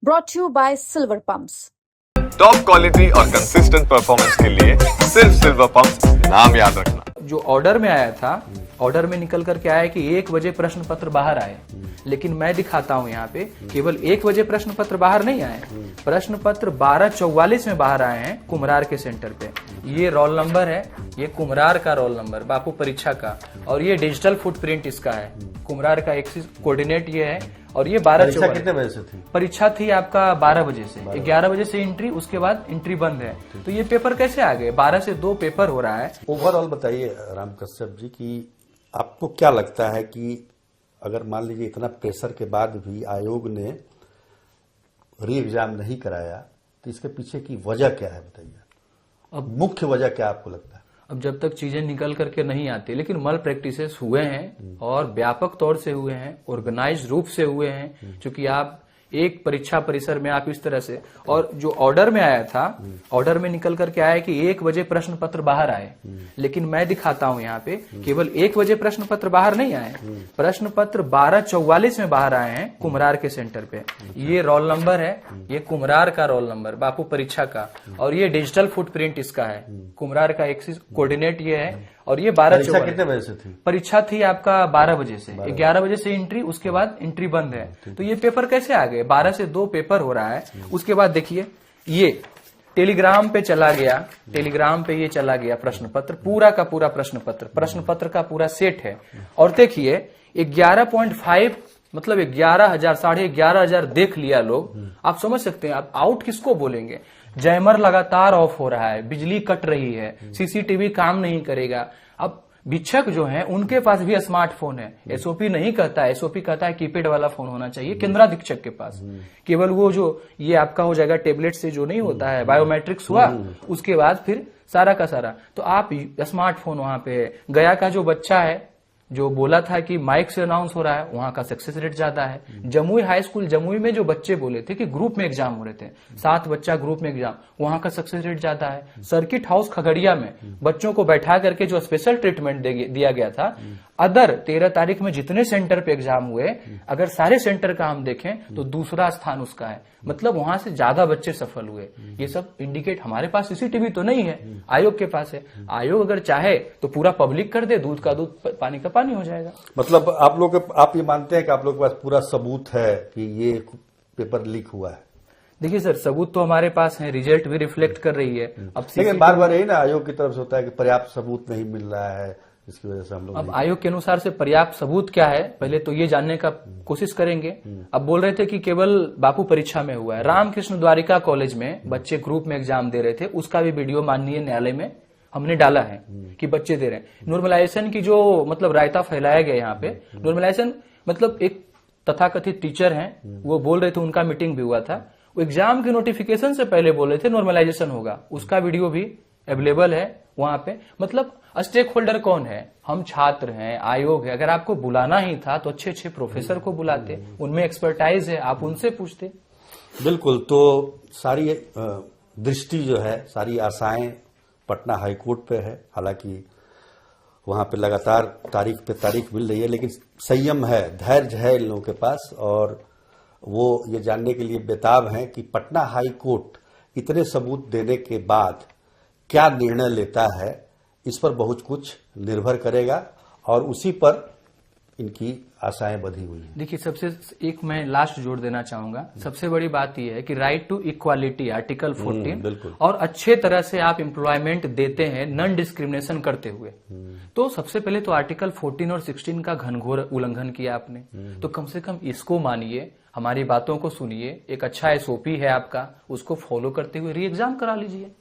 brought to you by Silver Pumps. Top quality और consistent performance के लिए सिर्फ सिल्वर पंप्स, नाम याद रखना। जो ऑर्डर में आया था, ऑर्डर में निकल करके आया कि 1 बजे प्रश्न पत्र बाहर आए, लेकिन मैं दिखाता हूं यहाँ पे केवल 1 बजे प्रश्न पत्र बाहर नहीं आए, प्रश्न पत्र 12:44 में बाहर आए हैं कुम्हरार के सेंटर पे। ये रोल नंबर है, ये कुम्हरार का रोल नंबर, बापू परीक्षा का, और ये डिजिटल फुटप्रिंट इसका है। कुम्हरार का एक्सिस कोऑर्डिनेट ये है, और ये 12:44। कितने बजे से थी? परीक्षा थी आपका 12 बजे से, 11 बजे से एंट्री, उसके बाद एंट्री बंद है। तो ये पेपर कैसे आ गए? 12 से 2 पेपर हो रहा है। ओवरऑल बताइए राम कश्यप जी कि आपको क्या लगता है कि अगर मान लीजिए इतना प्रेशर के बाद भी आयोग ने री एग्जाम नहीं कराया तो इसके पीछे की वजह क्या है बताइए। अब मुख्य वजह क्या आपको लगता है? अब जब तक चीजें निकल करके नहीं आती, लेकिन मल प्रैक्टिसेस हुए हैं और व्यापक तौर से हुए हैं, ऑर्गेनाइज रूप से हुए हैं, क्योंकि आप एक परीक्षा परिसर में आप इस तरह से, और जो ऑर्डर में आया था, ऑर्डर में निकल करके आया कि 1 बजे प्रश्न पत्र बाहर आए, लेकिन मैं दिखाता हूं यहाँ पे केवल 1 बजे प्रश्न पत्र बाहर नहीं आए, प्रश्न पत्र 12:44 में बाहर आए हैं कुम्हरार के सेंटर पे। ये रोल नंबर है, ये कुम्हरार का रोल नंबर, बापू परीक्षा का, और ये डिजिटल फुटप्रिंट इसका है। कुम्हरार का एक्सिस कोऑर्डिनेट ये है, और ये 12:44। कितने बजे से थी? परीक्षा थी आपका 12 बजे से, 11 बजे से एंट्री, उसके बाद एंट्री बंद है। तो ये पेपर कैसे आ गए? 12 से 2 पेपर हो रहा है। उसके बाद देखिए ये टेलीग्राम पे चला गया, टेलीग्राम पे ये चला गया प्रश्न पत्र, पूरा का पूरा प्रश्न पत्र का पूरा सेट है। और देखिए 11.5 मतलब 11,000 11,500 देख लिया लोग। आप समझ सकते हैं, आप आउट किसको बोलेंगे? जैमर लगातार ऑफ हो रहा है, बिजली कट रही है, सीसीटीवी काम नहीं करेगा। अब भिक्षक जो हैं उनके पास भी स्मार्टफोन है। एसओपी नहीं कहता है, एसओपी कहता है कीपैड वाला फोन होना चाहिए केंद्राधीक्षक के पास। केवल वो जो ये आपका हो जाएगा टेबलेट से, जो नहीं होता है बायोमेट्रिक्स हुआ, उसके बाद फिर सारा का सारा। तो आप स्मार्टफोन वहां पे, गया का जो बच्चा है जो बोला था कि माइक से अनाउंस हो रहा है, वहां का सक्सेस रेट ज्यादा है। जमुई हाई स्कूल जमुई में जो बच्चे बोले थे कि ग्रुप में एग्जाम हो रहे थे, 7 बच्चा ग्रुप में एग्जाम, वहां का सक्सेस रेट ज्यादा है। सर्किट हाउस खगड़िया में बच्चों को बैठा करके जो स्पेशल ट्रीटमेंट दिया गया था, अदर 13 तारीख में जितने सेंटर पे एग्जाम हुए, अगर सारे सेंटर का हम देखें तो दूसरा स्थान उसका है। मतलब वहां से ज्यादा बच्चे सफल हुए। ये सब इंडिकेट, हमारे पास सीसीटीवी तो नहीं है, आयोग के पास है। आयोग अगर चाहे तो पूरा पब्लिक कर दे, दूध का दूध पानी का पानी हो जाएगा। मतलब आप ये मानते हैं कि आप लोग के पास पूरा सबूत है कि ये पेपर लीक हुआ है? देखिए सर, सबूत तो हमारे पास है, रिजल्ट भी रिफ्लेक्ट कर रही है। अब लेकिन बार बार यही ना आयोग की तरफ से होता है कि पर्याप्त सबूत नहीं मिल रहा है, इसकी वजह से हम लोग। अब आयोग के अनुसार से पर्याप्त सबूत क्या है, पहले तो ये जानने का कोशिश करेंगे। अब बोल रहे थे कि केवल बापू परीक्षा में हुआ है। रामकृष्ण द्वारिका कॉलेज में बच्चे ग्रुप में एग्जाम दे रहे थे, उसका भी वीडियो माननीय न्यायालय में हमने डाला है कि बच्चे दे रहे हैं। नॉर्मलाइजेशन की जो मतलब रायता फैलाया गया यहाँ पे, नॉर्मलाइजेशन मतलब एक तथाकथित टीचर हैं, वो बोल रहे थे, उनका मीटिंग भी हुआ था, वो एग्जाम के नोटिफिकेशन से पहले बोल रहे थे नॉर्मलाइजेशन होगा, उसका वीडियो भी अवेलेबल है वहां पे। मतलब स्टेक होल्डर कौन है? हम छात्र हैं, आयोग है। अगर आपको बुलाना ही था तो अच्छे अच्छे प्रोफेसर को बुलाते, उनमें एक्सपर्टाइज है, आप उनसे पूछते। बिल्कुल। तो सारी दृष्टि जो है, सारी आशाएं पटना हाईकोर्ट पे है। हालांकि वहां पे लगातार तारीख पे तारीख मिल रही है, लेकिन संयम है, धैर्य है इन लोगों के पास, और वो ये जानने के लिए बेताब हैं कि पटना हाईकोर्ट इतने सबूत देने के बाद क्या निर्णय लेता है। इस पर बहुत कुछ निर्भर करेगा और उसी पर इनकी आशाएं बंधी हुई हैं। देखिए, सबसे एक मैं लास्ट जोड़ देना चाहूंगा, सबसे बड़ी बात यह है कि राइट टू इक्वालिटी आर्टिकल 14, और अच्छे तरह से आप एम्प्लॉयमेंट देते हैं नॉन डिस्क्रिमिनेशन करते हुए। तो सबसे पहले तो आर्टिकल 14 और 16 का घनघोर उल्लंघन किया आपने, तो कम से कम इसको मानिए, हमारी बातों को सुनिए, एक अच्छा एसओपी है आपका, उसको फॉलो करते हुए री एग्जाम करा लीजिए।